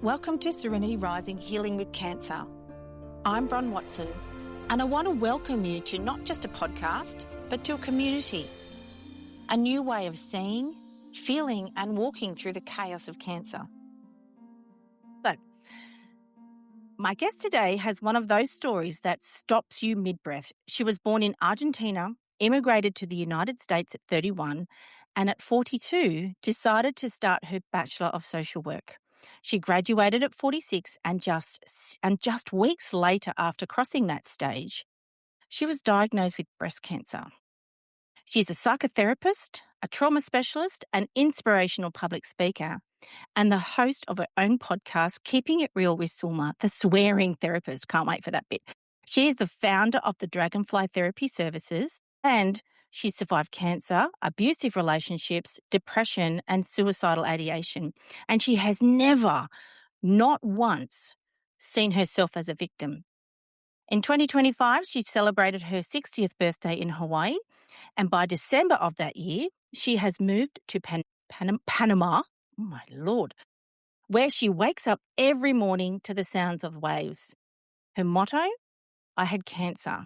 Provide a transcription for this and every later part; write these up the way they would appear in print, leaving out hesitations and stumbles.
Welcome to Serenity Rising, Healing with Cancer. I'm Bron and I want to welcome you to not just a podcast, but to a community, a new way of seeing, feeling and walking through the chaos of cancer. So, my guest today has one of those stories that stops you mid-breath. She was born in Argentina, immigrated to the United States at 31, and at 42 decided to start her Bachelor of Social Work. She graduated at 46 and just weeks later after crossing that stage, she was diagnosed with breast cancer. She's a psychotherapist, a trauma specialist, an inspirational public speaker, and the host of her own podcast, Keeping It Real with Zulma, the swearing therapist. Can't wait for that bit. She is the founder of the Dragonfly Therapy Services, and she survived cancer, abusive relationships, depression, and suicidal ideation. And she has never, not once, seen herself as a victim. In 2025, she celebrated her 60th birthday in Hawaii, and by December of that year, she has moved to Panama, oh my Lord, where she wakes up every morning to the sounds of waves. Her motto, I had cancer.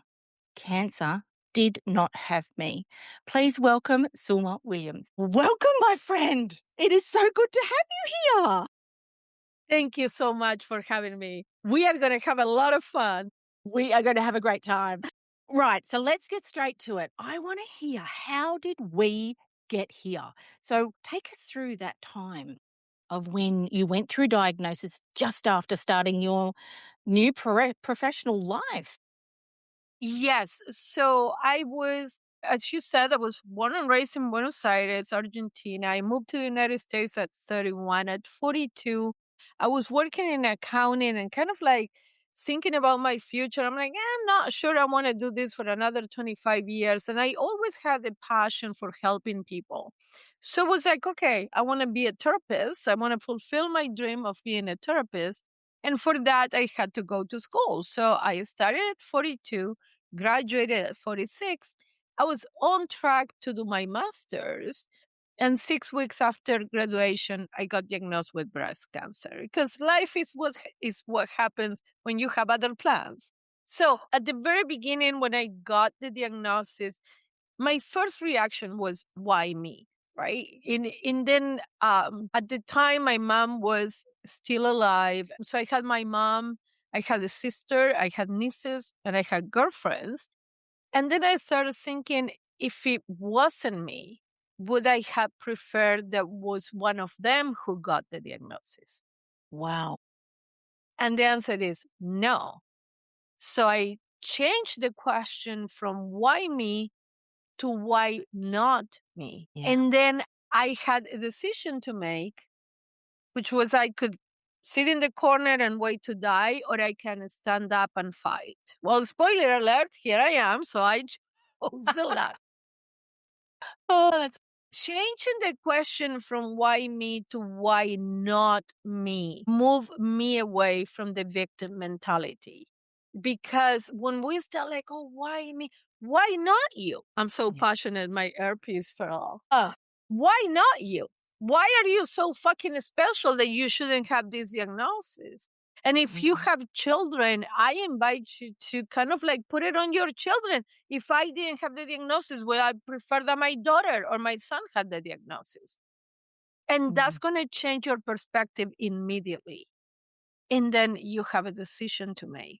Cancer did not have me. Please welcome Zulma Williams. Welcome, my friend. It is so good to have you here. Thank you so much for having me. We are going to have a lot of fun. We are going to have a great time. Right, so let's get straight to it. I want to hear, how did we get here? So take us through that time of when you went through diagnosis just after starting your new professional life. Yes. So I was, as you said, I was born and raised in Buenos Aires, Argentina. I moved to the United States at 31. At 42, I was working in accounting and kind of like thinking about my future. I'm like, I'm not sure I want to do this for another 25 years. And I always had a passion for helping people. So it was like, okay, I want to be a therapist. I want to fulfill my dream of being a therapist. And for that, I had to go to school. So I started at 42, graduated at 46. I was on track to do my master's. And 6 weeks after graduation, I got diagnosed with breast cancer because life is what happens when you have other plans. So at the very beginning, when I got the diagnosis, my first reaction was, why me? Right. And then at the time, my mom was still alive. So I had my mom, I had a sister, I had nieces, and I had girlfriends. And then I started thinking, if it wasn't me, would I have preferred that was one of them who got the diagnosis? Wow. And the answer is no. So I changed the question from why me to why not me. Yeah. And then I had a decision to make, which was I could sit in the corner and wait to die, or I can stand up and fight. Well, spoiler alert, here I am. So I chose the latter. Oh, that's Changing the question from why me to why not me move me away from the victim mentality. Because when we start like, oh, why me? Why not you? I'm so passionate, my earpiece fell off. Why not you? Why are you so fucking special that you shouldn't have this diagnosis? And if you have children, I invite you to kind of like put it on your children. If I didn't have the diagnosis, well, I prefer that my daughter or my son had the diagnosis. And that's going to change your perspective immediately. And then you have a decision to make.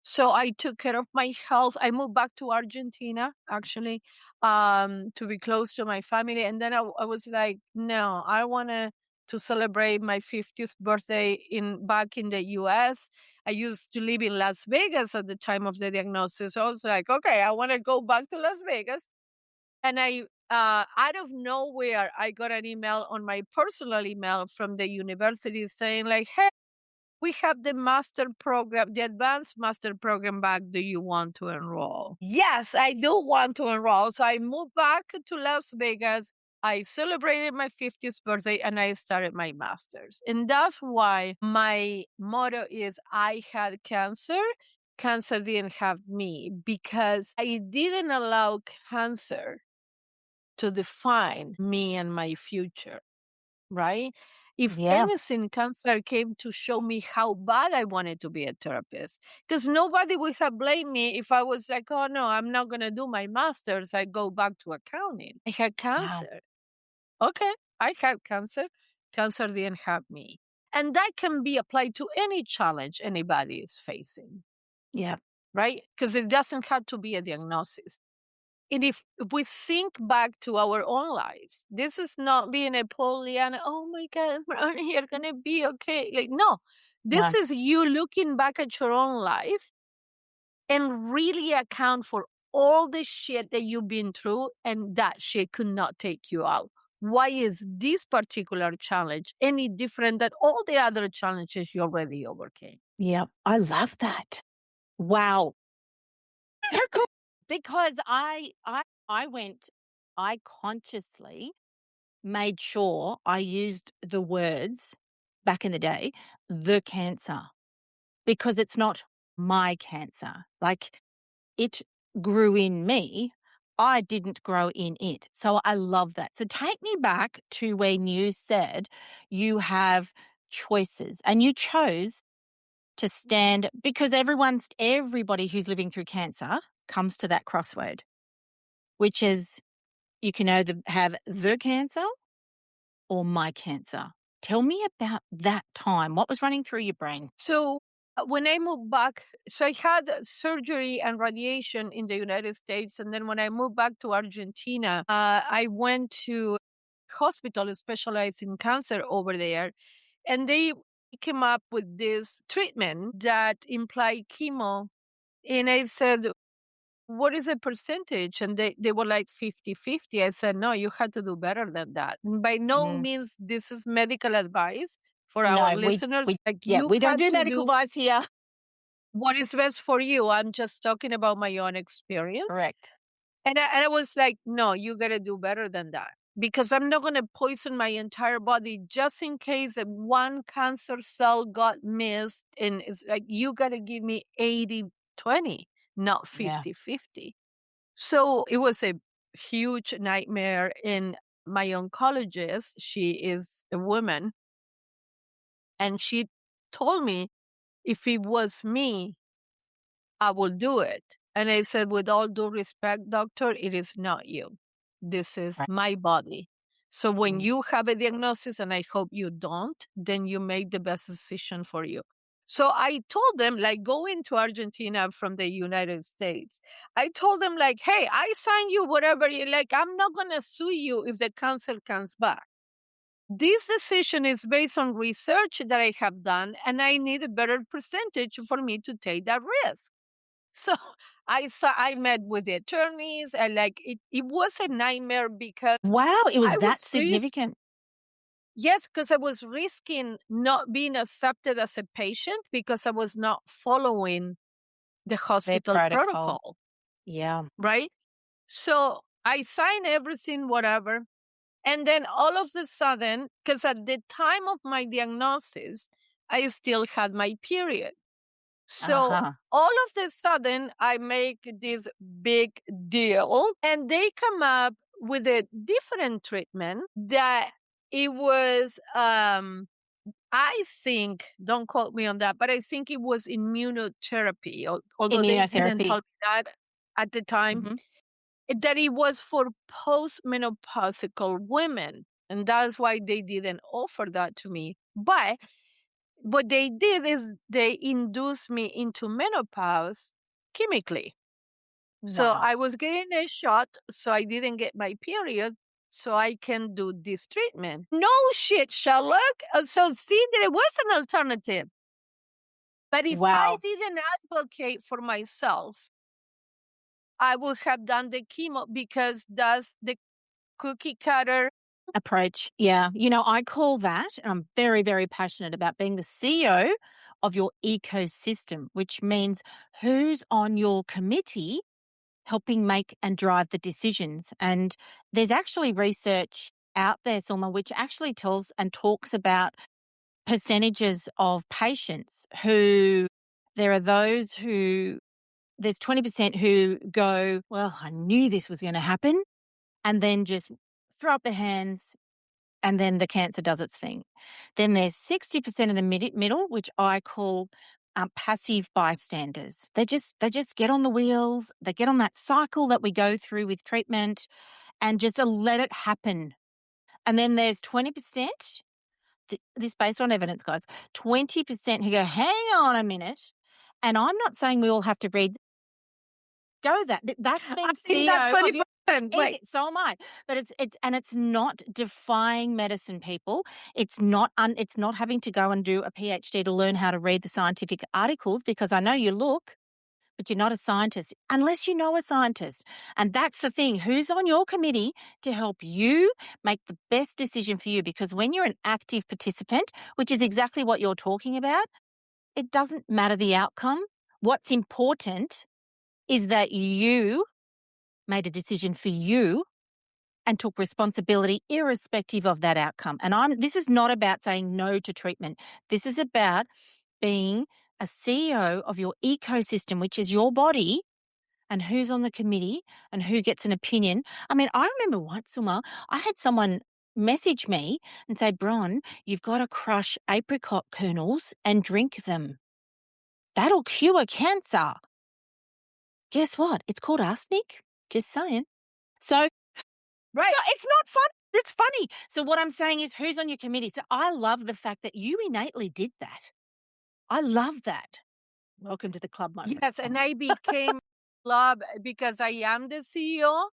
So I took care of my health. I moved back to Argentina, actually, to be close to my family. And then I was like, no, I want to celebrate my 50th birthday back in the US. I used to live in Las Vegas at the time of the diagnosis. So I was like, okay, I want to go back to Las Vegas. And I, out of nowhere, I got an email on my personal email from the university saying like, hey, we have the master program, the advanced master program back. Do you want to enroll? Yes, I do want to enroll. So I moved back to Las Vegas. I celebrated my 50th birthday and I started my master's. And that's why my motto is I had cancer. Cancer didn't have me because I didn't allow cancer to define me and my future. right? If Yeah. anything, cancer came to show me how bad I wanted to be a therapist. Because nobody would have blamed me if I was like, oh no, I'm not going to do my master's. I go back to accounting. I had Wow. cancer. Okay, I had cancer. Cancer didn't have me. And that can be applied to any challenge anybody is facing, Yeah. right? Because it doesn't have to be a diagnosis. And if we think back to our own lives, this is not being a Pollyanna, oh my God, you're going to be okay. Like, no, No. this is you looking back at your own life and really account for all the shit that you've been through, and that shit could not take you out. Why is this particular challenge any different than all the other challenges you already overcame? Yeah. I love that. Wow. So cool. Because I consciously made sure I used the words back in the day, the cancer, because it's not my cancer. Like, it grew in me. I didn't grow in it. So I love that. So take me back to when you said you have choices and you chose to stand, because everybody who's living through cancer comes to that crossroad, which is you can either have the cancer or my cancer. Tell me about that time. What was running through your brain? So when I moved back, so I had surgery and radiation in the United States. And then when I moved back to Argentina, I went to hospital specialized in cancer over there. And they came up with this treatment that implied chemo. And I said, what is the percentage? And they were like 50-50. I said, no, you had to do better than that. And by no Mhm. means this is medical advice for our No, listeners. Like, yeah, you we don't had do to medical do advice here. what is best for you. I'm just talking about my own experience. Correct. And I was like, no, you got to do better than that, because I'm not going to poison my entire body just in case that one cancer cell got missed. And it's like, you got to give me 80-20, not Yeah. 50-50. So it was a huge nightmare. In my oncologist, she is a woman, and she told me if it was me, I will do it. And I said, with all due respect, doctor, it is not you. This is Right. my body. So when Mm. you have a diagnosis, and I hope you don't, then you make the best decision for you. So I told them, like, going to Argentina from the United States, I told them, like, hey, I sign you whatever you like. I'm not going to sue you if the cancer comes back. This decision is based on research that I have done, and I need a better percentage for me to take that risk. So I met with the attorneys, and like it was a nightmare because Wow, it was I was that significant. yes, because I was risking not being accepted as a patient because I was not following the Their hospital protocol. protocol, Yeah. right? So I signed everything, whatever. And then all of a sudden, because at the time of my diagnosis, I still had my period. So Uh-huh. all of a sudden, I make this big deal, and they come up with a different treatment that it was, I think, don't quote me on that, but I think it was immunotherapy, although they didn't tell Immunotherapy. me that at the time, Mhm. that it was for postmenopausal women. And that's why they didn't offer that to me. But what they did is they induced me into menopause chemically. So Wow. I was getting a shot so I didn't get my period so I can do this treatment. No shit, Sherlock. So see, there was an alternative. But if I Wow. didn't advocate for myself, I would have done the chemo because that's the cookie cutter. Approach. Yeah. I call that, and I'm very, very passionate about being the CEO of your ecosystem, which means who's on your committee helping make and drive the decisions. And there's actually research out there, Selma, which actually tells and talks about percentages of patients who there are those who there's 20% who go, well, I knew this was going to happen, and then just throw up their hands, and then the cancer does its thing. Then there's 60% in the middle, which I call passive bystanders. They just get on the wheels. They get on that cycle that we go through with treatment and just let it happen. And then there's 20%, this based on evidence, guys, 20% who go, hang on a minute. And I'm not saying we all have to read that's being in that CEO of your 20%, right? so am I. But it's not defying medicine, people. It's not having to go and do a PhD to learn how to read the scientific articles, because I know you look, but you're not a scientist unless you know a scientist. And that's the thing. Who's on your committee to help you make the best decision for you? Because when you're an active participant, which is exactly what you're talking about, it doesn't matter the outcome. What's important is that you made a decision for you and took responsibility irrespective of that outcome. And this is not about saying no to treatment. This is about being a CEO of your ecosystem, which is your body, and who's on the committee and who gets an opinion. I mean, I remember once, Zulma, I had someone message me and say, Bron, you've got to crush apricot kernels and drink them. That'll cure cancer. Guess what? It's called arsenic. Just saying. So, Right. so it's not fun. It's funny. So what I'm saying is, who's on your committee? So I love the fact that you innately did that. I love that. Welcome to the club, my friend. Yes, and I became club because I am the CEO,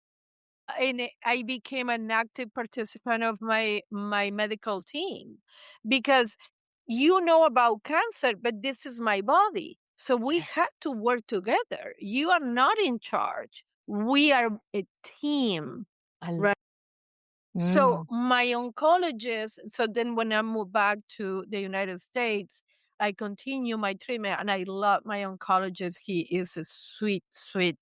and I became an active participant of my medical team, because you know about cancer, but this is my body. So we Yes. had to work together. You are not in charge. We are a team. Right. So my oncologist, so then when I moved back to the United States, I continue my treatment, and I love my oncologist. He is a sweet, sweet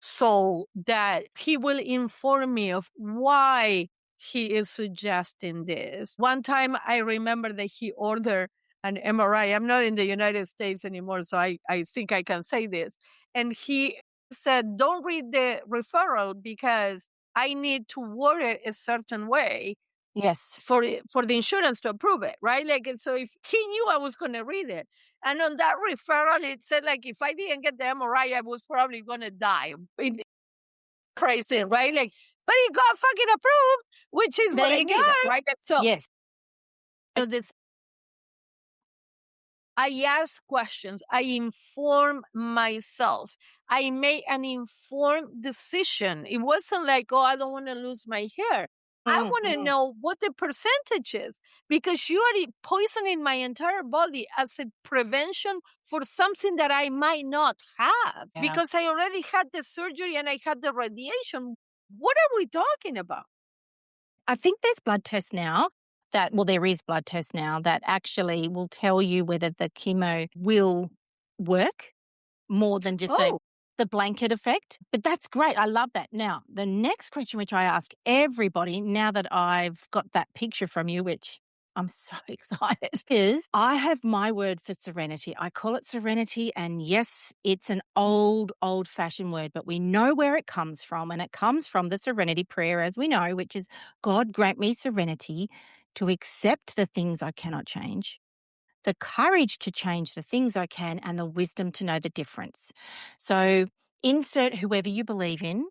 soul that he will inform me of why he is suggesting this. One time I remember that he ordered an MRI. I'm not in the United States anymore, so I think I can say this. And he said, don't read the referral because I need to word it a certain way Yes. for the insurance to approve it, right? Like, so if he knew I was going to read it, and on that referral, it said, like, if I didn't get the MRI, I was probably going to die. Crazy, right? Like, but it got fucking approved, which is what I needed, right? So, yes. so this, I ask questions. I inform myself. I made an informed decision. It wasn't like, oh, I don't want to lose my hair. I want to know what the percentage is, because you are poisoning my entire body as a prevention for something that I might not have, because I already had the surgery and I had the radiation. What are we talking about? I think there's blood tests now there is blood tests now that actually will tell you whether the chemo will work more than just the blanket effect. But that's great. I love that. Now, the next question, which I ask everybody now that I've got that picture from you, which I'm so excited, is I have my word for serenity. I call it serenity. And yes, it's an old-fashioned word, but we know where it comes from. And it comes from the serenity prayer, as we know, which is, God, grant me serenity to accept the things I cannot change, the courage to change the things I can, and the wisdom to know the difference. So insert whoever you believe in.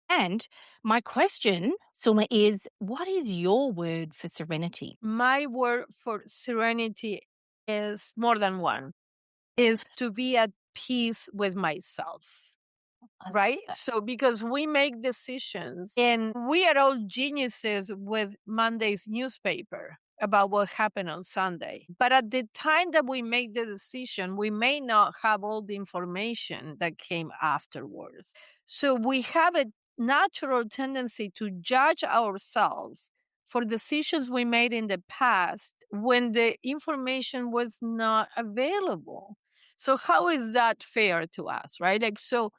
And my question, Zulma, is what is your word for serenity? My word for serenity is more than one, is to be at peace with myself. Right? So because we make decisions, and we are all geniuses with Monday's newspaper about what happened on Sunday. But at the time that we make the decision, we may not have all the information that came afterwards. So we have a natural tendency to judge ourselves for decisions we made in the past when the information was not available. So how is that fair to us, right? Like, so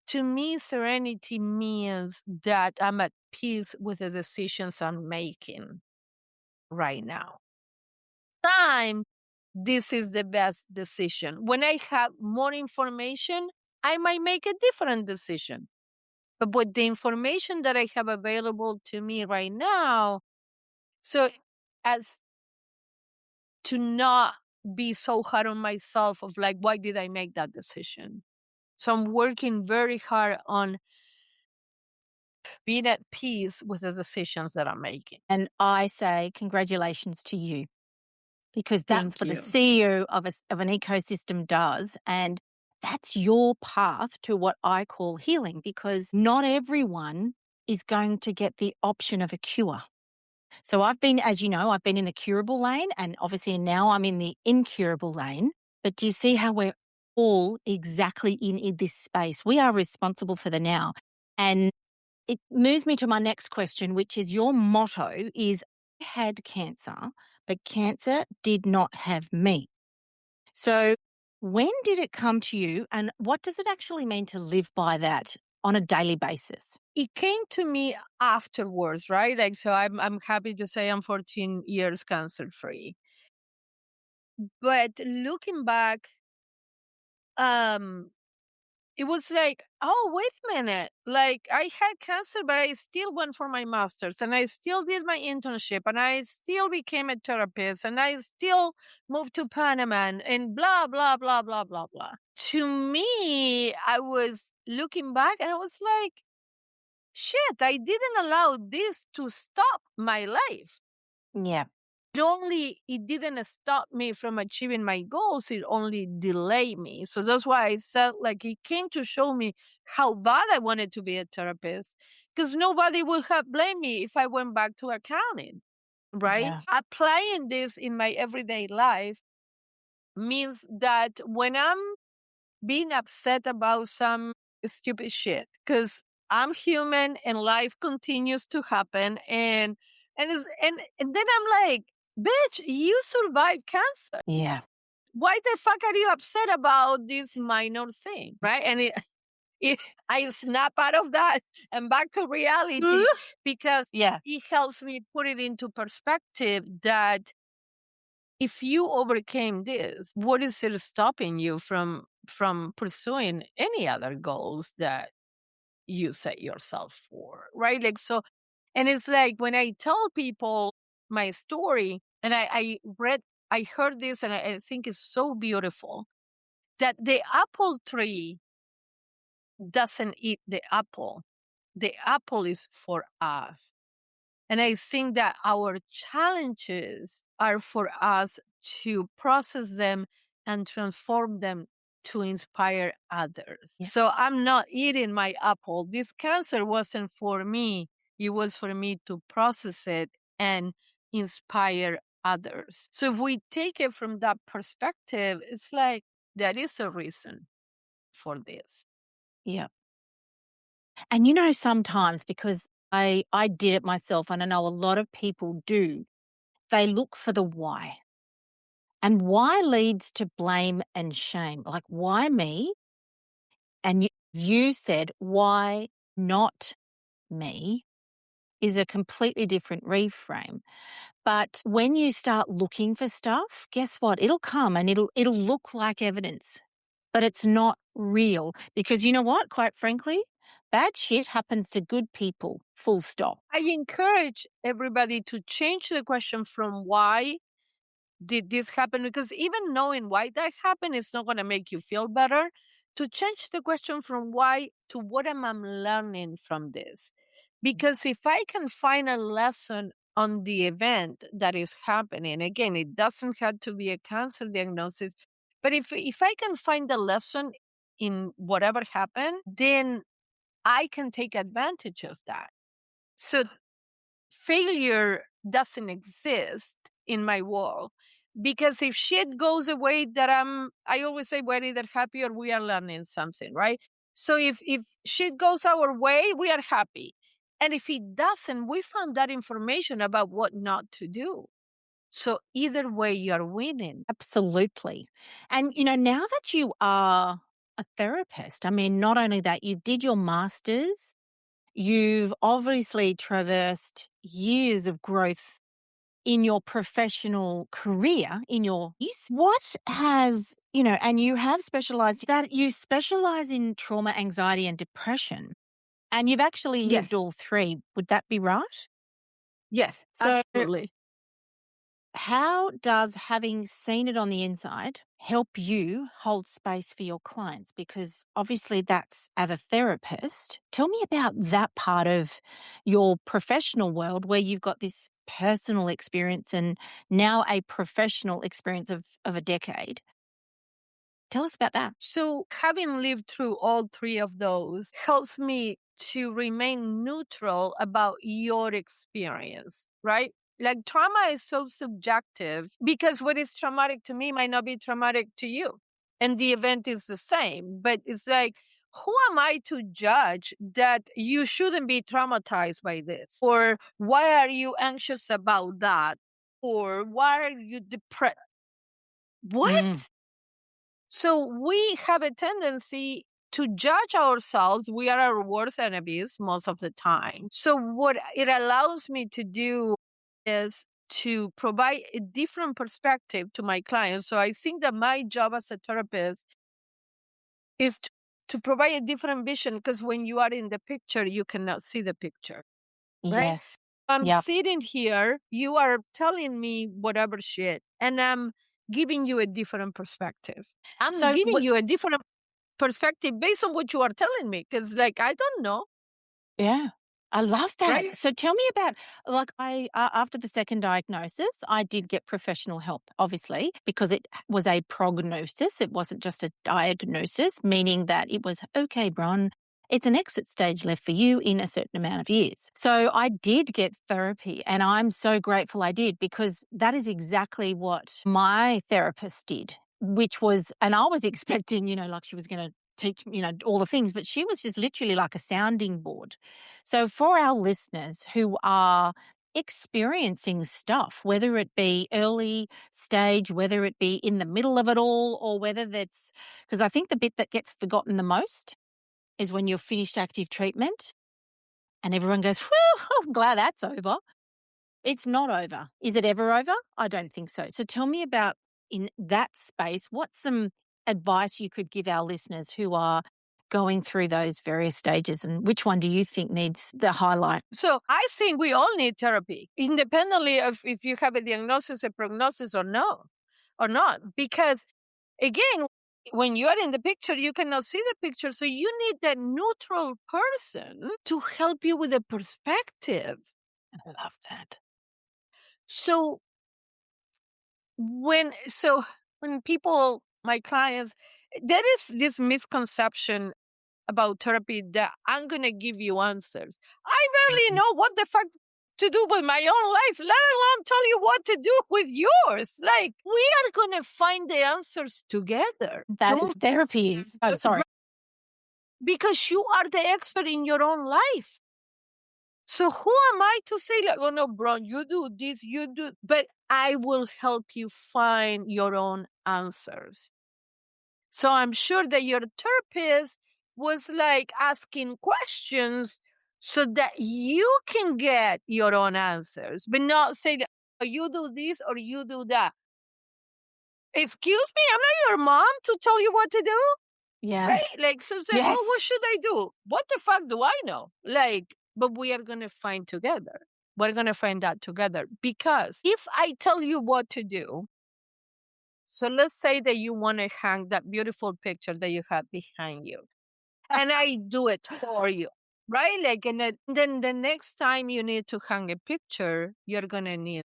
to me, serenity means that I'm at peace with the decisions I'm making right now. Time, this is the best decision. When I have more information, I might make a different decision. But with the information that I have available to me right now, So as to not be so hard on myself of like, why did I make that decision? So I'm working very hard on being at peace with the decisions that I'm making. And I say congratulations to you, because that's Thank what the you. CEO of an ecosystem does. And that's your path to what I call healing, because not everyone is going to get the option of a cure. So I've been, as you know, I've been in the curable lane, and obviously now I'm in the incurable lane. But do you see how we're all exactly in this space? We are responsible for the now. And it moves me to my next question, which is your motto is, I had cancer, but cancer did not have me. So when did it come to you, and what does it actually mean to live by that on a daily basis? It came to me afterwards, right? Like, so I'm happy to say I'm 14 years cancer free. But looking back, um, it was like, oh, wait a minute. Like, I had cancer, but I still went for my master's and I still did my internship and I still became a therapist and I still moved to Panama and blah, blah, blah, blah, blah, blah. To me, I was looking back and I was like, shit, I didn't allow this to stop my life. Yeah. It didn't stop me from achieving my goals, it only delayed me. So that's why I said, like, it came to show me how bad I wanted to be a therapist, because nobody would have blamed me if I went back to accounting, right? Yeah. Applying this in my everyday life means that when I'm being upset about some stupid shit, because I'm human and life continues to happen, and then I'm like, bitch, you survived cancer. Yeah. Why the fuck are you upset about this minor thing, right? And it I snap out of that and back to reality, because Yeah. it helps me put it into perspective that if you overcame this, what is it stopping you from pursuing any other goals that you set yourself for, right? Like, so, and it's like when I tell people my story, and I heard this, and I think it's so beautiful that the apple tree doesn't eat the apple. The apple is for us. And I think that our challenges are for us to process them and transform them to inspire others. Yeah. So I'm not eating my apple. This cancer wasn't for me. It was for me to process it and inspire others. So if we take it from that perspective, it's like there is a reason for this. Yeah. And sometimes, because I did it myself, and I know a lot of people do, they look for the why. And why leads to blame and shame. Like, why me? And you said, why not me, is a completely different reframe. But when you start looking for stuff, guess what? It'll come and it'll look like evidence, but it's not real, because you know what? Quite frankly, bad shit happens to good people, full stop. I encourage everybody to change the question from why did this happen, because even knowing why that happened is not going to make you feel better. To change the question from why to what am I learning from this? Because if I can find a lesson on the event that is happening, again, it doesn't have to be a cancer diagnosis, but if I can find the lesson in whatever happened, then I can take advantage of that. So failure doesn't exist in my world, because if shit goes away, I always say, we're either happy or we are learning something, right? So if shit goes our way, we are happy. And if it doesn't, we found that information about what not to do. So either way, you're winning. Absolutely. And, now that you are a therapist, I mean, not only that, you did your master's, you've obviously traversed years of growth in your professional career, in your use. What has, and you specialize in trauma, anxiety, and depression, and you've actually lived Yes. all three. Would that be right? Yes, So, absolutely. how does having seen it on the inside help you hold space for your clients? Because obviously, that's as a therapist. Tell me about that part of your professional world where you've got this personal experience and now a professional experience of a decade. Tell us about that. So, having lived through all three of those helps me to remain neutral about your experience, right? Like, trauma is so subjective because what is traumatic to me might not be traumatic to you. And the event is the same. But it's like, who am I to judge that you shouldn't be traumatized by this? Or why are you anxious about that? Or why are you depressed? Mm, What? So we have a tendency to judge ourselves. We are our worst enemies most of the time. So what it allows me to do is to provide a different perspective to my clients. So I think that my job as a therapist is to provide a different vision, because when you are in the picture, you cannot see the picture, right? yes. I'm Yep. sitting here, you are telling me whatever shit, and I'm giving you a different perspective. I'm So, giving you a different perspective based on what you are telling me, because, like, I don't know, yeah, I love that. right? So tell me about, like, after the second diagnosis, I did get professional help, obviously, because it was a prognosis. It wasn't just a diagnosis, meaning that it was, okay, Bron, it's an exit stage left for you in a certain amount of years. So I did get therapy, and I'm so grateful I did, because that is exactly what my therapist did, which was, and I was expecting, like she was going to teach, all the things, but she was just literally like a sounding board. So, for our listeners who are experiencing stuff, whether it be early stage, whether it be in the middle of it all, or whether that's, because I think the bit that gets forgotten the most is when you're finished active treatment and everyone goes, whew, I'm glad that's over. It's not over. Is it ever over? I don't think so. So tell me about, in that space, what's some advice you could give our listeners who are going through those various stages, and which one do you think needs the highlight? So I think we all need therapy, independently of if you have a diagnosis, a prognosis, or no, or not. Because again, when you are in the picture, you cannot see the picture. So you need that neutral person to help you with a perspective. I love that. So when people, my clients, there is this misconception about therapy that I'm going to give you answers. I barely Mhm. know what the fuck to do with my own life, let alone tell you what to do with yours. Like, we are going to find the answers together. That is Don't, therapy. Oh, sorry. because you are the expert in your own life. So who am I to say, like, oh no, bro, you do this, you do, but I will help you find your own answers. So I'm sure that your therapist was like asking questions so that you can get your own answers, but not say that, "Oh, you do this or you do that." Excuse me, I'm not your mom to tell you what to do, Yeah. right? Like, so it's like, well, what Yes. should I do? What the fuck do I know? Like, but we are going to find together. We're going to find that together, because if I tell you what to do, so let's say that you want to hang that beautiful picture that you have behind you, and I do it for you, right? Like, and then the next time you need to hang a picture, you're going to need.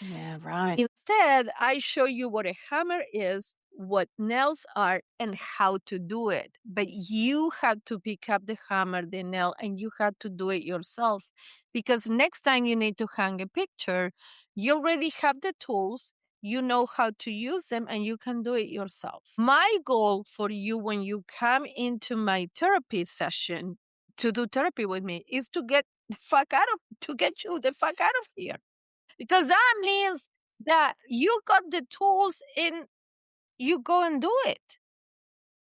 Yeah, right. Instead, I show you what a hammer is, what nails are, and how to do it. But you had to pick up the hammer, the nail, and you had to do it yourself. Because next time you need to hang a picture, you already have the tools, you know how to use them, and you can do it yourself. My goal for you when you come into my therapy session to do therapy with me is to get to get you the fuck out of here, because that means that you got the tools and you go and do it.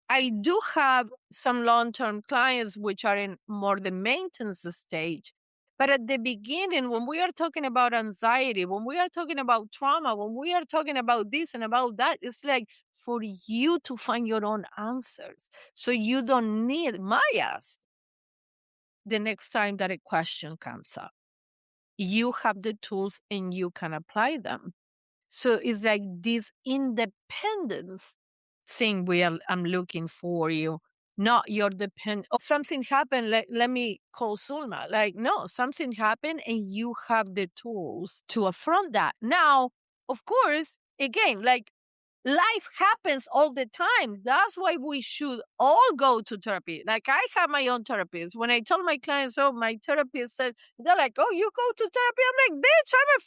I do have some long-term clients which are in more the maintenance stage. But at the beginning, when we are talking about anxiety, when we are talking about trauma, when we are talking about this and about that, it's like for you to find your own answers. So you don't need my ass the next time that a question comes up. you have the tools and you can apply them. So it's like this independence thing I'm looking for you, not your depend. Oh, something happened. Let me call Zulma. Like, no, something happened and you have the tools to affront that. Now, of course, again, like life happens all the time. That's why we should all go to therapy. Like I have my own therapist. When I tell my clients, oh, my therapist said, they're like, oh, you go to therapy? I'm like, bitch, I'm a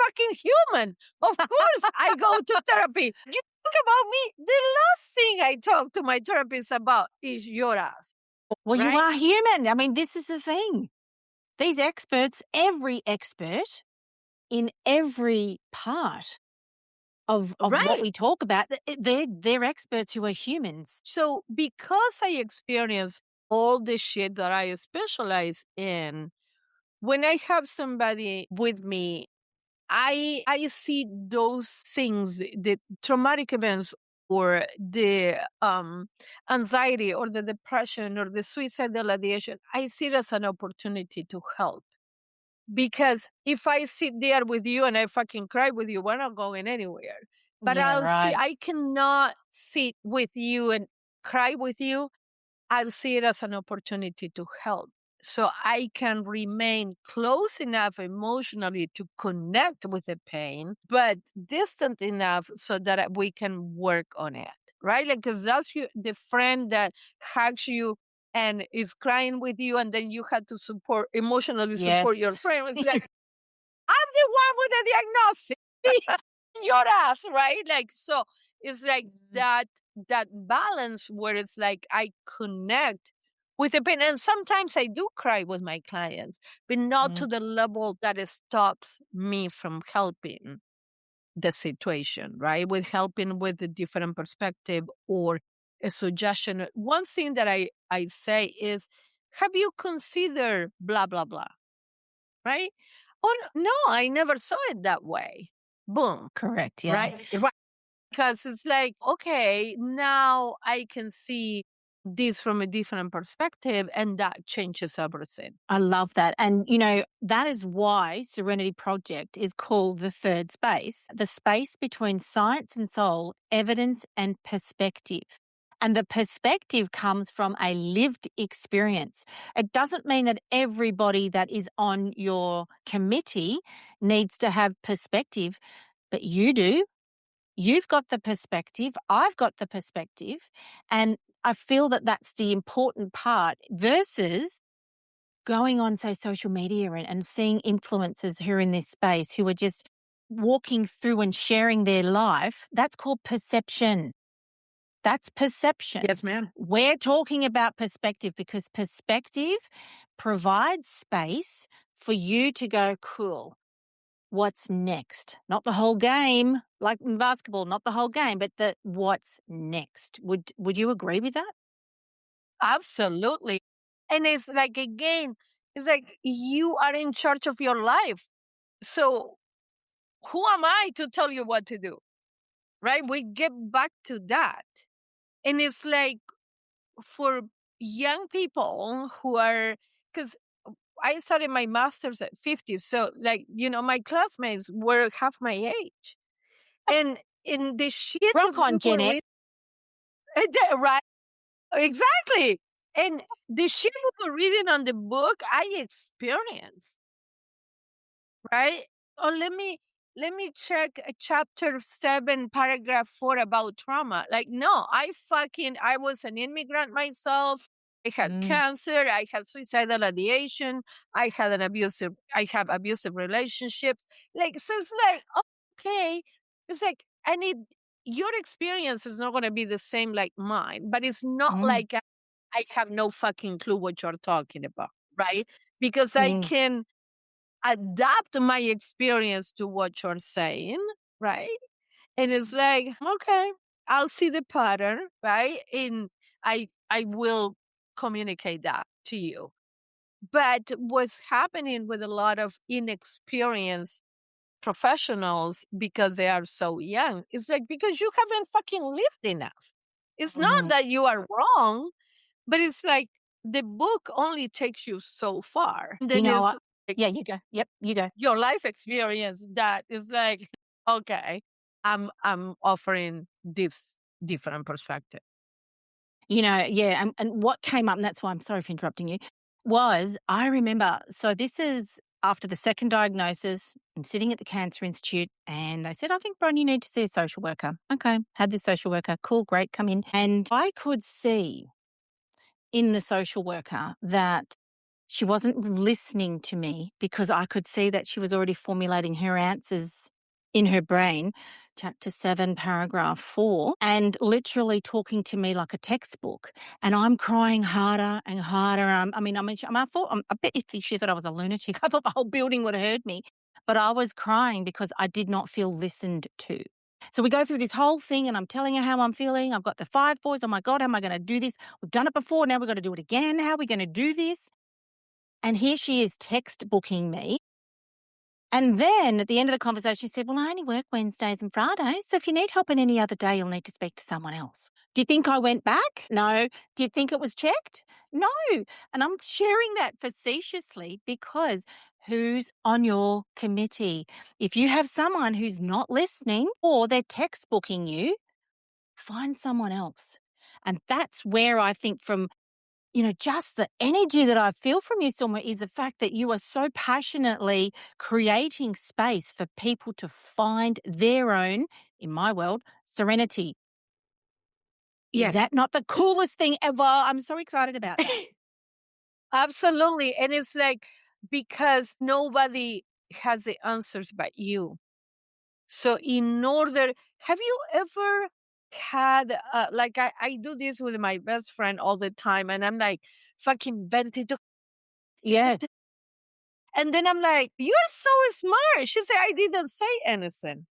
fucking human. Of course I go to therapy. You talk about me. The last thing I talk to my therapist about is your ass. Well, you Right? are human. I mean, this is the thing. These experts, every expert in every part of what Right. we talk about, they're experts who are humans. So because I experience all the shit that I specialize in, when I have somebody with me, I see those things, the traumatic events or the anxiety or the depression or the suicidal ideation, I see it as an opportunity to help. Because if I sit there with you and I fucking cry with you, we're not going anywhere. But Yeah, right. I cannot sit with you and cry with you. I'll see it as an opportunity to help. So I can remain close enough emotionally to connect with the pain, but distant enough so that we can work on it, right? Like, because that's the friend that hugs you and is crying with you, and then you had to emotionally support your Yes. friend. It's like, I'm the one with the diagnosis. Me, your ass, right? Like, so it's like that balance where it's like I connect with the pain. And sometimes I do cry with my clients, but not to the level that it stops me from helping the situation, right? With helping with a different perspective or a suggestion. One thing that I say is, have you considered blah, blah, blah? Right? Oh, no, I never saw it that way. Boom. Correct. Yeah. Right. Because it's like, okay, now I can see this from a different perspective, and that changes everything. I love that. And, that is why Serenity Project is called the third space, the space between science and soul, evidence and perspective. And the perspective comes from a lived experience. It doesn't mean that everybody that is on your committee needs to have perspective, but you do. You've got the perspective. I've got the perspective. And I feel that that's the important part versus going on, say, social media and seeing influencers who are in this space who are just walking through and sharing their life. That's called perception. That's perception. Yes, ma'am. We're talking about perspective because perspective provides space for you to go, cool, what's next? Not the whole game, like in basketball, not the whole game, but the what's next. Would you agree with that? Absolutely. And it's like, again, it's like you are in charge of your life. So who am I to tell you what to do? Right? We get back to that. And it's like for young people who are, because I started my master's at 50. So, like, my classmates were half my age. And in the shit that Rock we on, Gen were X. reading, right? Exactly. And the shit we were reading on the book, I experienced, right? Oh, let me check chapter 7, paragraph 4 about trauma. Like, no, I was an immigrant myself. I had cancer. I had suicidal ideation. I have abusive relationships. Like, so it's like, okay. It's like, your experience is not going to be the same like mine, but it's not like I have no fucking clue what you're talking about, right? Because I can adapt my experience to what you're saying, right? And it's like, okay, I'll see the pattern, right? And I will communicate that to you. But what's happening with a lot of inexperienced professionals because they are so young is like because you haven't fucking lived enough. It's not that you are wrong, but it's like the book only takes you so far. And You then know, it's Yeah, you go. Yep, you go. your life experience that is like, okay, I'm offering this different perspective. Yeah, and what came up, and that's why I'm sorry for interrupting you, was I remember, so this is after the second diagnosis. I'm sitting at the Cancer Institute and they said, I think, Bron, you need to see a social worker. Okay, had this social worker. Cool, great, come in. And I could see in the social worker that she wasn't listening to me because I could see that she was already formulating her answers in her brain, chapter 7, paragraph 4, and literally talking to me like a textbook. And I'm crying harder and harder. I bet if she thought I was a lunatic, I thought the whole building would have heard me. But I was crying because I did not feel listened to. So we go through this whole thing and I'm telling her how I'm feeling. I've got the 5 boys. Oh my God, how am I going to do this? We've done it before. Now we've got to do it again. How are we going to do this? And here she is textbooking me. And then at the end of the conversation, she said, well, I only work Wednesdays and Fridays. So if you need help on any other day, you'll need to speak to someone else. Do you think I went back? No. Do you think it was checked? No. And I'm sharing that facetiously because who's on your committee? If you have someone who's not listening or they're textbooking you, find someone else. And that's where I think just the energy that I feel from you, Zulma, is the fact that you are so passionately creating space for people to find their own, in my world, serenity. Is that not the coolest thing ever? I'm so excited about that. Absolutely. And it's like, because nobody has the answers but you. So have you ever had, I do this with my best friend all the time and I'm like, fucking venting. Yeah. And then I'm like, you're so smart. She said, I didn't say anything.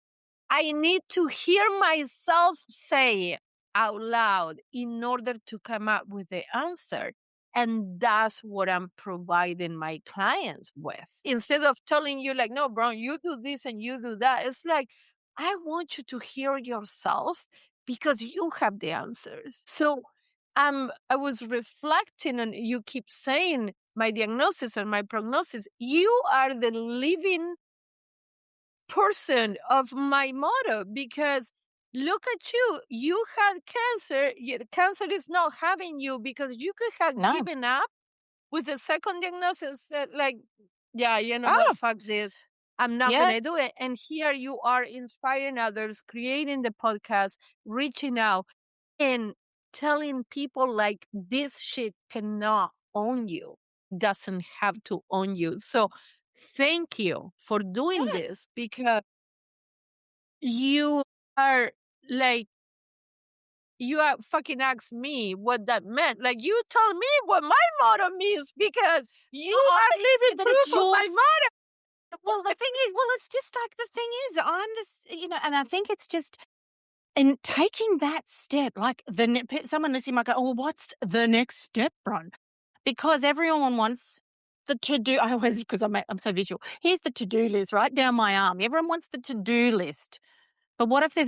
I need to hear myself say out loud in order to come up with the answer. And that's what I'm providing my clients with. Instead of telling you like, no, Bron, you do this and you do that. It's like, I want you to hear yourself because you have the answers. So I was reflecting and you keep saying my diagnosis and my prognosis. You are the living person of my motto because look at you. You had cancer. Cancer is not having you because you could have given up with the second diagnosis. Like, yeah, you know what? Fuck this. I'm not going to do it. And here you are inspiring others, creating the podcast, reaching out and telling people like this shit cannot own you, doesn't have to own you. So thank you for doing this because you are like, you are fucking asked me what that meant. Like you told me what my motto means because you are living proof of my motto. Well, it's just like the thing is, I'm this, and I think it's just in taking that step, like someone listening might go, oh, well, what's the next step, Bron? Because everyone wants the to-do. I always, because I'm so visual. Here's the to-do list right down my arm. Everyone wants the to-do list. But what if there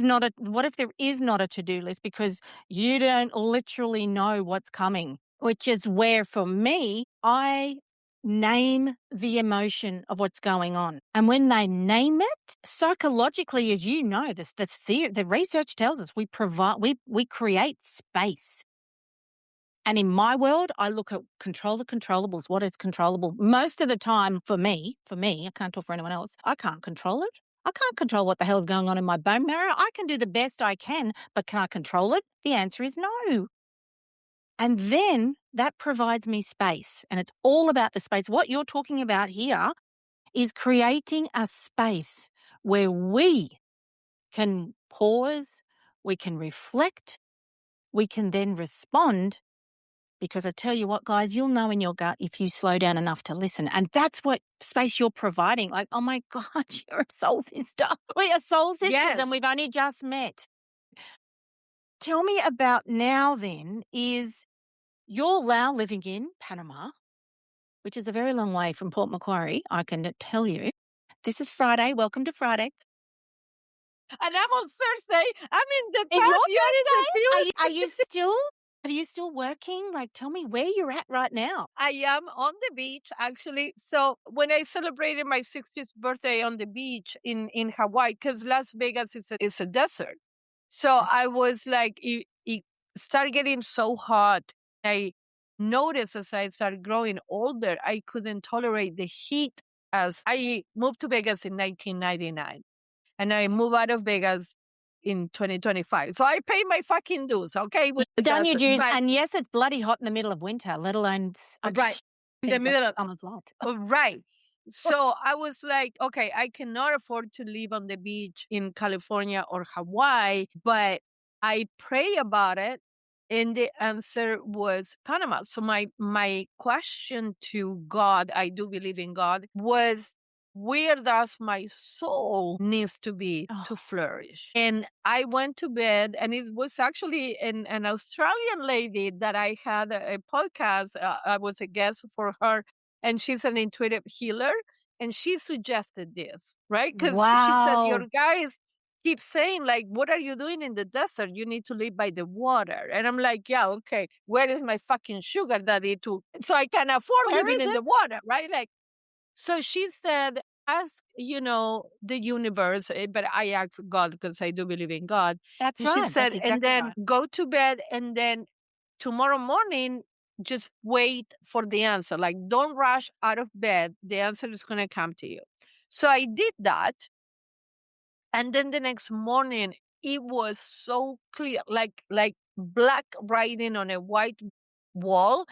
is not a to-do list because you don't literally know what's coming, which is where for me, I name the emotion of what's going on. And when they name it, psychologically, as you know, the research tells us we create space. And in my world, I look at control the controllables. What is controllable? Most of the time for me, I can't talk for anyone else, I can't control it. I can't control what the hell's going on in my bone marrow. I can do the best I can, but can I control it? The answer is no. And then that provides me space. And it's all about the space. What you're talking about here is creating a space where we can pause, we can reflect, we can then respond. Because I tell you what, guys, you'll know in your gut if you slow down enough to listen. And that's what space you're providing. Like, oh my God, you're a soul sister. We are soul sisters and we've only just met. Tell me about now then is you're now living in Panama, which is a very long way from Port Macquarie, I can tell you. This is Friday. Welcome to Friday. And I'm on Thursday. I'm in the past. Are you still Are you still working? Like, tell me where you're at right now. I am on the beach, actually. So when I celebrated my 60th birthday on the beach in Hawaii, because Las Vegas is a desert. So Yes. I was like, it started getting so hot. I noticed as I started growing older, I couldn't tolerate the heat. As I moved to Vegas in 1999, and I moved out of Vegas in 2025. So I pay my fucking dues, okay? With You've done your the dues, but and yes, it's bloody hot in the middle of winter, let alone right in the think what middle of summer's like. right. So I was like, okay, I cannot afford to live on the beach in California or Hawaii, but I pray about it. And the answer was Panama. So my question to God, I do believe in God, was where does my soul needs to be Oh, to flourish? And I went to bed, and it was actually an Australian lady that I had a podcast. I was a guest for her, and she's an intuitive healer. And she suggested this, right? Because she said, your wow. guys keep saying, like, what are you doing in the desert? You need to live by the water. And I'm like, yeah, okay, where is my fucking sugar daddy to so I can afford Where living is in it? the water, right? Like, so she said, ask, the universe, but I asked God because I do believe in God. That's And she right. That's said, and exactly then right. go to bed, and then tomorrow morning, just wait for the answer. Like, don't rush out of bed. The answer is going to come to you. So I did that. And then the next morning, it was so clear, like black writing on a white wall.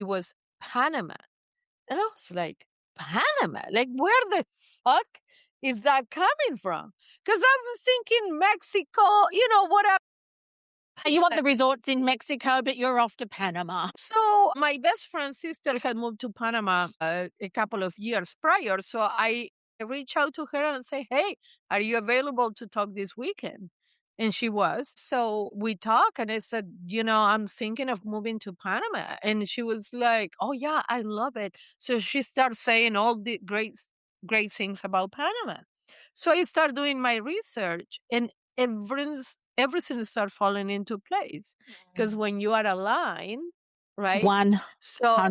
It was Panama. And I was like, Panama? Like, where the fuck is that coming from? Because I was thinking Mexico, what You want the resorts in Mexico, but you're off to Panama. So my best friend's sister had moved to Panama a couple of years prior. So I reached out to her and say, "Hey, are you available to talk this weekend?" And she was. So we talked, and I said, I'm thinking of moving to Panama. And she was like, "Oh yeah, I love it." So she started saying all the great things about Panama. So I started doing my research, and everything started falling into place. Because when you are aligned, right? So I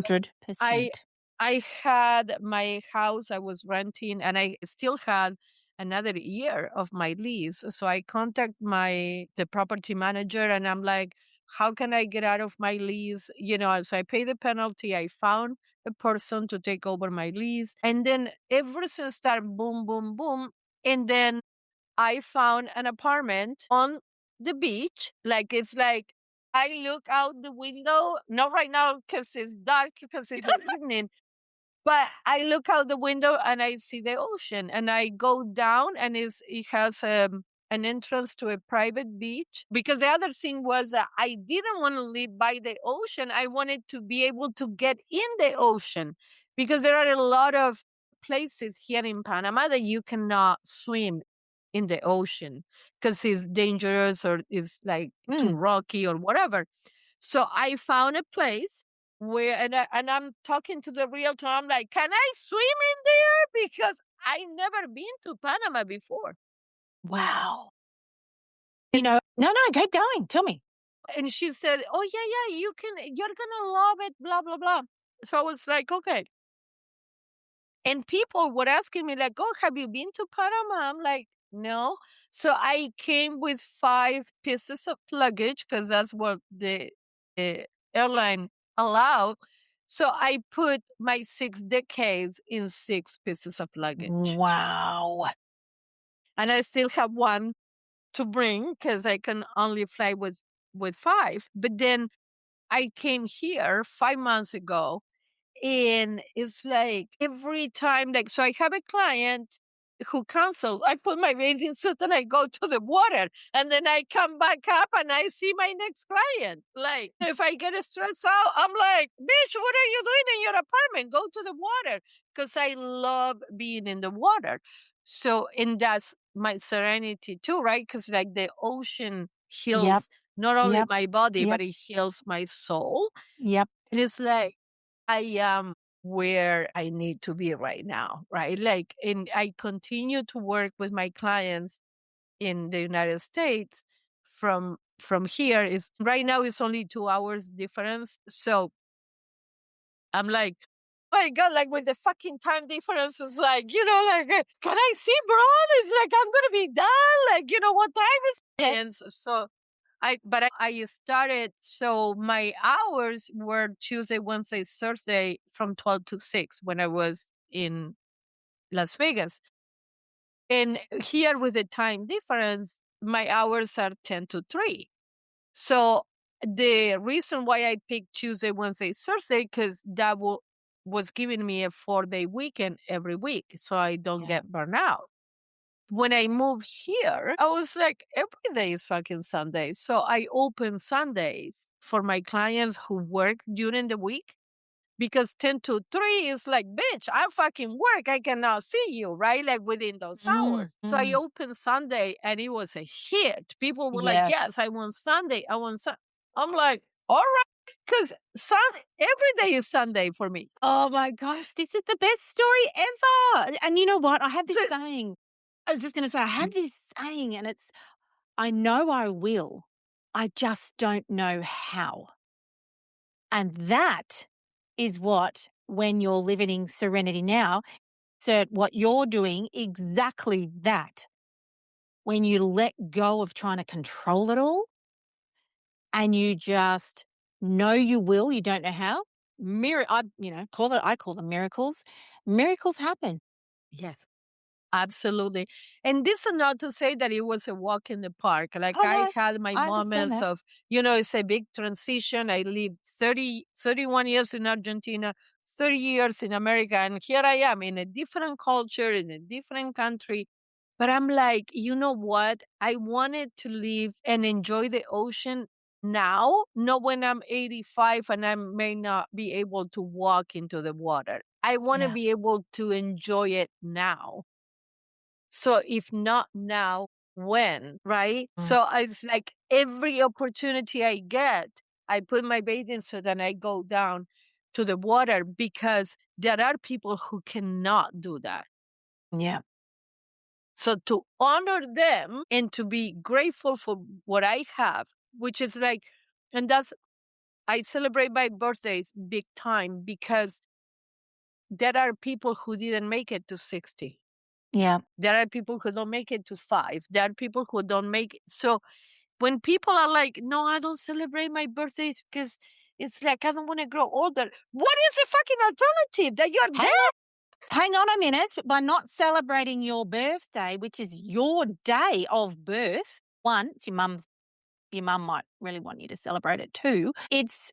100%. I had my house I was renting, and I still had another year of my lease. So I contact the property manager, and I'm like, how can I get out of my lease? So I pay the penalty. I found a person to take over my lease. And then everything started boom, boom, boom. And then I found an apartment on the beach. Like, it's like I look out the window, not right now because it's dark, because it's the evening, but I look out the window and I see the ocean, and I go down, and it has an entrance to a private beach. Because the other thing was that I didn't want to live by the ocean. I wanted to be able to get in the ocean, because there are a lot of places here in Panama that you cannot swim in the ocean because it's dangerous, or it's like too Mm. rocky or whatever. So I found a place where, and I'm talking to the realtor. I'm like, can I swim in there? Because I never been to Panama before. Wow. And, No, keep going. Tell me. and she said, oh yeah, you can, you're gonna love it, blah, blah, blah. So I was like, okay. And people were asking me like, oh, have you been to Panama? I'm like, no. So I came with 5 pieces of luggage, because that's what the airline allow. So I put my 6 decades in 6 pieces of luggage. Wow. And I still have one to bring, because I can only fly with 5. But then I came here 5 months ago, and it's like every time, like, so I have a client who cancels. I put my bathing suit and I go to the water, and then I come back up and I see my next client. Like, if I get stressed out, I'm like, bitch, what are you doing in your apartment? Go to the water. Because I love being in the water. So, and that's my serenity too, right? Because like the ocean Yep. heals not only Yep. my body, Yep. but it heals my soul. Yep. And it's like, I am where I need to be right now, right? Like, and I continue to work with my clients in the United States from from here is right now it's only 2 hours difference. So I'm like, oh my God, like with the fucking time difference, it's like, like, can I see Bron? It's like, I'm going to be done. Like, what time is it? And so I started, so my hours were Tuesday, Wednesday, Thursday from 12 to 6 when I was in Las Vegas. And here with the time difference, my hours are 10 to 3. So the reason why I picked Tuesday, Wednesday, Thursday, because that was giving me a 4-day weekend every week, so I don't get burned out. When I moved here, I was like, every day is fucking Sunday. So I open Sundays for my clients who work during the week, because 10 to 3 is like, bitch, I fucking work. I cannot see you, right? Like within those hours. So I opened Sunday and it was a hit. People were like, yes, I want Sunday. I want Sunday. I'm like, all right. Because every day is Sunday for me. Oh my gosh, this is the best story ever. And you know what? I have this saying. I was just going to say, I have this saying, and it's, I know I will. I just don't know how. And that is what, when you're living in Serenity now, so what you're doing, exactly that. When you let go of trying to control it all and you just know you will, you don't know how. I call them miracles. Miracles happen. Yes. Absolutely. And this is not to say that it was a walk in the park. Like Oh, I no, had my I understand moments that. of, it's a big transition. I lived 31 years in Argentina, 30 years in America. And here I am in a different culture, in a different country. But I'm like, you know what? I wanted to live and enjoy the ocean now, not when I'm 85 and I may not be able to walk into the water. I want to Yeah. be able to enjoy it now. So if not now, when, right? So it's like every opportunity I get, I put my bathing suit and I go down to the water, because there are people who cannot do that. Yeah. So to honor them and to be grateful for what I have, which is like, and I celebrate my birthdays big time, because there are people who didn't make it to 60. Yeah. There are people who don't make it to 5. There are people who don't make it. So when people are like, no, I don't celebrate my birthdays because it's like, I don't want to grow older. What is the fucking alternative? That you're dead? Hang on a minute. By not celebrating your birthday, which is your day of birth, once your mum might really want you to celebrate it too. It's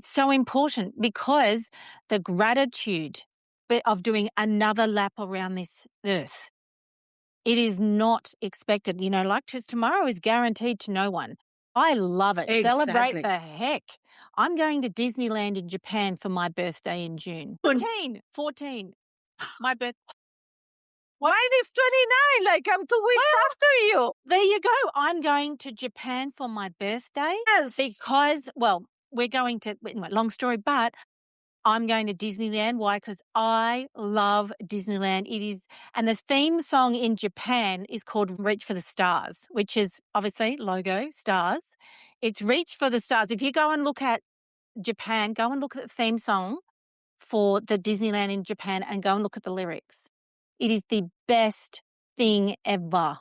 so important, because the gratitude of doing another lap around this earth, it is not expected. Like tomorrow is guaranteed to no one. I love it. Celebrate Exactly. the heck. I'm going to Disneyland in Japan for my birthday in June. 14. My birthday. Mine is 29. Like, I'm 2 weeks after you. There you go. I'm going to Japan for my birthday. Yes. Because, we're going to, anyway, long story, but I'm going to Disneyland. Why? Because I love Disneyland. It is, and the theme song in Japan is called Reach for the Stars, which is obviously logo, stars. It's Reach for the Stars. If you go and look at Japan, go and look at the theme song for the Disneyland in Japan and go and look at the lyrics. It is the best thing ever.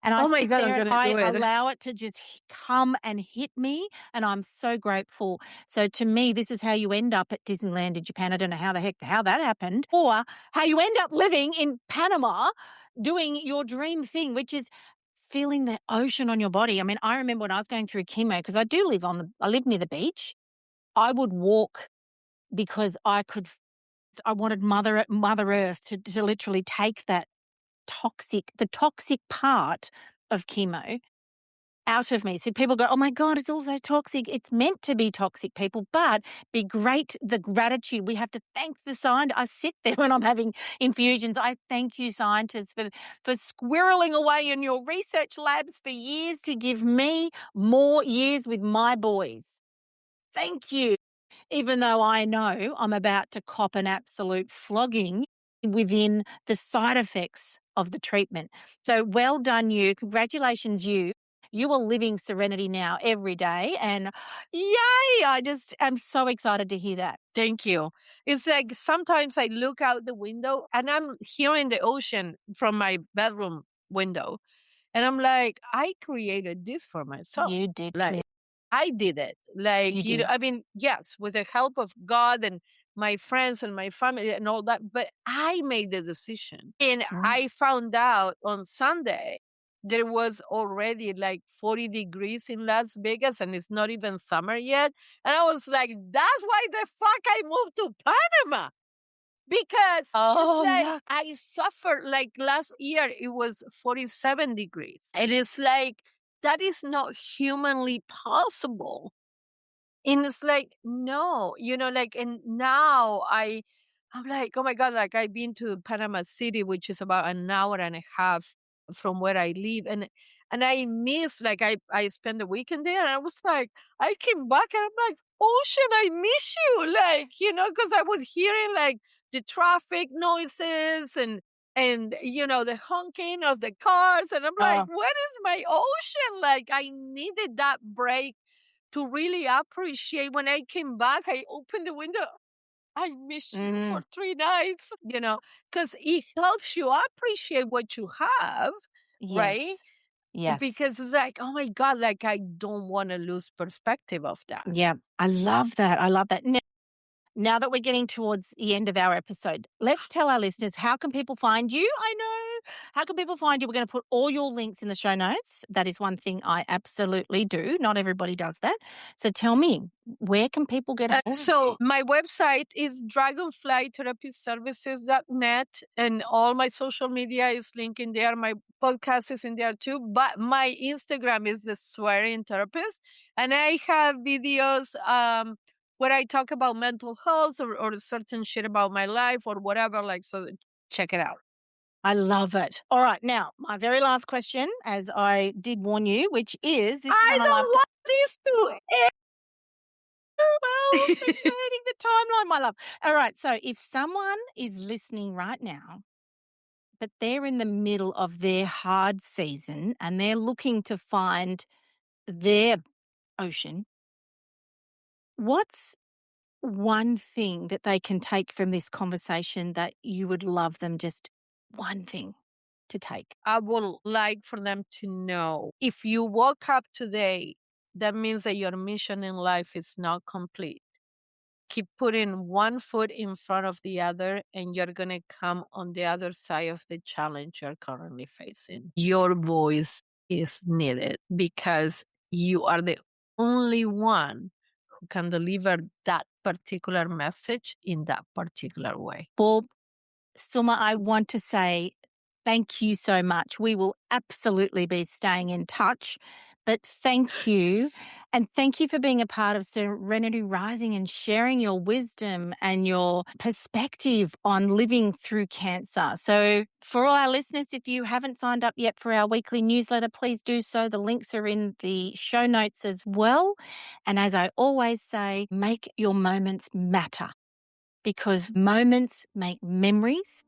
And I sit there and I allow it to just come and hit me, and I'm so grateful. So to me, this is how you end up at Disneyland in Japan. I don't know how that happened, or how you end up living in Panama doing your dream thing, which is feeling the ocean on your body. I mean, I remember when I was going through chemo, because I live near the beach. I would walk because I wanted Mother Earth to literally take the toxic part of chemo out of me. So people go, oh my God, it's also toxic. It's meant to be toxic, people, but the gratitude. We have to thank the scientists. I sit there when I'm having infusions. I thank you, scientists, for squirreling away in your research labs for years to give me more years with my boys. Thank you. Even though I know I'm about to cop an absolute flogging within the side effects of the treatment. So well done, you. Congratulations, you. You are living serenity now every day. And yay, I just am so excited to hear that. Thank you. It's like sometimes I look out the window and I'm hearing the ocean from my bedroom window. And I'm like, I created this for myself. You did. Like, I did it. Like, You did. I mean, yes, with the help of God and my friends and my family and all that, but I made the decision. And I found out on Sunday there was already like 40 degrees in Las Vegas and it's not even summer yet. And I was like, that's why the fuck I moved to Panama. Because it's like I suffered, like last year, it was 47 degrees. And it's like, that is not humanly possible. And it's like, no, like, and now I'm like, oh my God, like I've been to Panama City, which is about an hour and a half from where I live. And I miss, like, I spent the weekend there and I was like, I came back and I'm like, Ocean, I miss you. Like, because I was hearing like the traffic noises and the honking of the cars. And I'm like, where is my ocean? Like, I needed that break to really appreciate. When I came back, I opened the window. I missed you for 3 nights, because it helps you appreciate what you have, right? Yes. Because it's like, oh my God, like I don't want to lose perspective of that. Yeah, I love that. I love that. Now that we're getting towards the end of our episode, let's tell our listeners, how can people find you? I know. How can people find you? We're going to put all your links in the show notes. That is one thing I absolutely do. Not everybody does that. So tell me, where can people get it? So my website is dragonflytherapyservices.net, and all my social media is linked in there. My podcast is in there too. But my Instagram is the Swearing Therapist. And I have videos where I talk about mental health or certain shit about my life or whatever. Like, so check it out. I love it. All right. Now, my very last question, as I did warn you, which is this I don't want this to end. Well, we're creating the timeline, my love. All right. So if someone is listening right now, but they're in the middle of their hard season and they're looking to find their ocean, what's one thing that they can take from this conversation that you would love them, just one thing to take? I would like for them to know, if you woke up today, that means that your mission in life is not complete. Keep putting one foot in front of the other, and you're going to come on the other side of the challenge you're currently facing. Your voice is needed because you are the only one who can deliver that particular message in that particular way. Well, Zulma, I want to say thank you so much. We will absolutely be staying in touch. But thank you. And thank you for being a part of Serenity Rising and sharing your wisdom and your perspective on living through cancer. So for all our listeners, if you haven't signed up yet for our weekly newsletter, please do so. The links are in the show notes as well. And as I always say, make your moments matter, because moments make memories,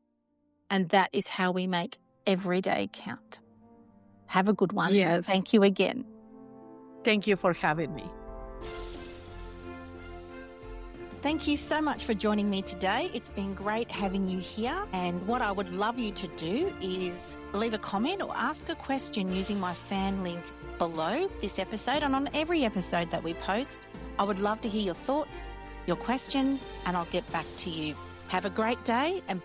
and that is how we make every day count. Have a good one. Yes. Thank you again. Thank you for having me. Thank you so much for joining me today. It's been great having you here. And what I would love you to do is leave a comment or ask a question using my fan link below this episode and on every episode that we post. I would love to hear your thoughts, your questions, and I'll get back to you. Have a great day and bye.